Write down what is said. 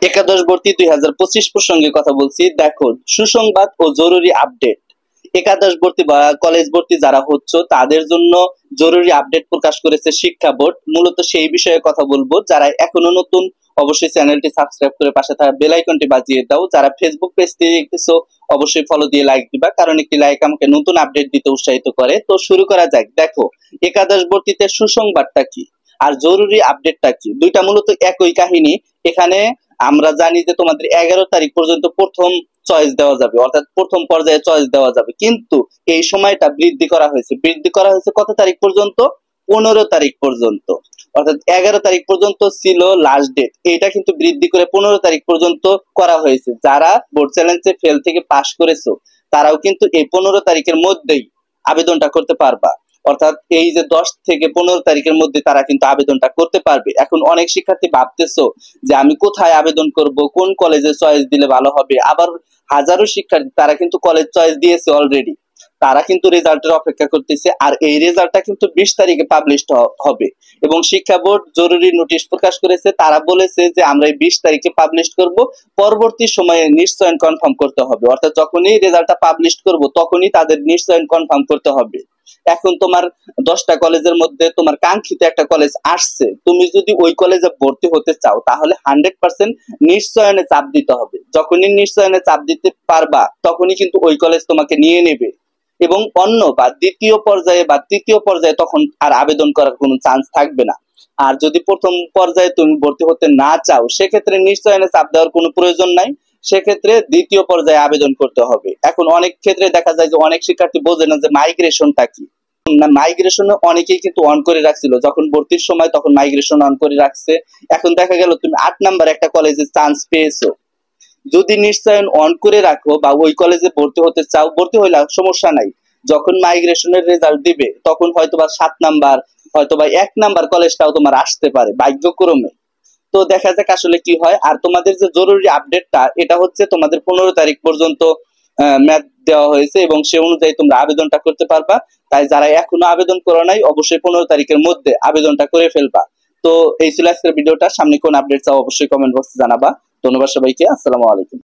একাদশ ভর্তি 2025 প্রসঙ্গে কথা বলছি। দেখো, সুসংবাদ ও জরুরি আপডেট। একাদশ ভর্তি বা কলেজ ভর্তি যারা হচ্ছে তাদের জন্য জরুরি আপডেট প্রকাশ করেছে শিক্ষা বোর্ড। মূলত সেই বিষয়ে কথা বলবো। যারা এখনো নতুন, অবশ্যই চ্যানেলটি সাবস্ক্রাইব করে পাশে থাকা বেল আইকনটি বাজিয়ে দাও। যারা ফেসবুক পেজ থেকে দেখতেছো অবশ্যই ফলো দিয়ে লাইক দিবা, কারণ একটি লাইক আমাকে নতুন আপডেট দিতে উৎসাহিত করে। তো শুরু করা যাক। দেখো, একাদশ ভর্তিতে সুসংবাদটা কি আর জরুরি আপডেটটা কি, দুইটা মূলত একই কাহিনী। এখানে আমরা জানি যে তোমাদের 11 তারিখ পর্যন্ত প্রথম চয়েস দেওয়া যাবে, অর্থাৎ প্রথম পর্যায়ে চয়েস দেওয়া যাবে, কিন্তু এই সময়টা বৃদ্ধি করা হয়েছে কত তারিখ পর্যন্ত? 15 তারিখ পর্যন্ত। অর্থাৎ 11 তারিখ পর্যন্ত ছিল লাস্ট ডেট, এটা কিন্তু বৃদ্ধি করে 15 তারিখ পর্যন্ত করা হয়েছে। যারা বোর্ড চ্যালেঞ্জে ফেল থেকে পাস করেছো তারাও কিন্তু এই 15 তারিখের মধ্যেই আবেদনটা করতে পারবা। অর্থাৎ এই যে 10 থেকে 15 তারিখের মধ্যে তারা কিন্তু আবেদনটা করতে পারবে। এখন অনেক শিক্ষার্থী ভাবতেছো যে আমি কোথায় আবেদন করব, কোন কলেজে চয়েস দিলে ভালো হবে। আবার হাজারো শিক্ষার্থী তারা কিন্তু কলেজ চয়েস দিয়েছে অলরেডি, তারা কিন্তু রেজাল্টের অপেক্ষা করতেছে। আর এই রেজাল্টটা কিন্তু 20 তারিখে পাবলিশড হবে এবং শিক্ষা বোর্ড জরুরি নোটিশ প্রকাশ করেছে। তারা বলেছে যে আমরা এই 20 তারিখে পাবলিশ করব, পরবর্তী সময়ে নিশ্চয়ন কনফার্ম করতে হবে। অর্থাৎ যখনই রেজাল্টটা পাবলিশ করব তখনই তাদের নিশ্চয়ন কনফার্ম করতে হবে। এখন তোমার 10টা কলেজের মধ্যে তোমার কাঙ্ক্ষিত একটা কলেজ আসছে, তুমি যদি ওই কলেজে ভর্তি হতে চাও তাহলে 100% নিশ্চয়নে চাপ দিতে হবে। যখনই নিশ্চয়নে চাপ দিতে পারবা তখনই কিন্তু ওই কলেজ তোমাকে নিয়ে নেবে এবং অন্য বা দ্বিতীয় পর্যায়ে বা তৃতীয় পর্যায়ে তখন আর আবেদন করার কোনো চান্স থাকবে না। আর যদি প্রথম পর্যায়ে তুমি ভর্তি হতে না চাও সেক্ষেত্রে নিশ্চয়নে চাপ দেওয়ার কোনো প্রয়োজন নাই, সেক্ষেত্রে দ্বিতীয় পর্যায়ে আবেদন করতে হবে। এখন অনেক ক্ষেত্রে দেখা যায় যে অনেক শিক্ষার্থী বোঝে না যে মাইগ্রেশনটা কি। না, মাইগ্রেশন অনেকেই কিন্তু অন করে রাখছিল যখন ভর্তির সময়, তখন মাইগ্রেশন অন করে রাখছে। এখন দেখা গেল তুমি 8 নাম্বার একটা কলেজে চান্স পেয়েছো, যদি নিশ্চয়ন অন করে রাখো বা ওই কলেজে ভর্তি হতে চাও, ভর্তি হইলে সমস্যা নাই। যখন মাইগ্রেশনের রেজাল্ট দিবে তখন হয়তোবা 7 নাম্বার, হয়তোবা 1 নাম্বার কলেজটাও তোমার আসতে পারে ভাগ্যক্রমে। তো দেখা যাক আসলে কি হয়। আর তোমাদের যে জরুরি আপডেটটা, এটা হচ্ছে তোমাদের 15 তারিখ পর্যন্ত ম্যাথ দেওয়া হয়েছে এবং সে অনুযায়ী তোমরা আবেদনটা করতে পারবা। তাই যারা এখনো আবেদন করো নাই অবশ্যই 15 তারিখের মধ্যে আবেদনটা করে ফেলবা। তো এই ছিল আজকের ভিডিওটা। সামনে কোন আপডেট চাও অবশ্যই কমেন্ট বক্সে জানাবা। ধন্যবাদ সবাইকে। আসসালামু আলাইকুম।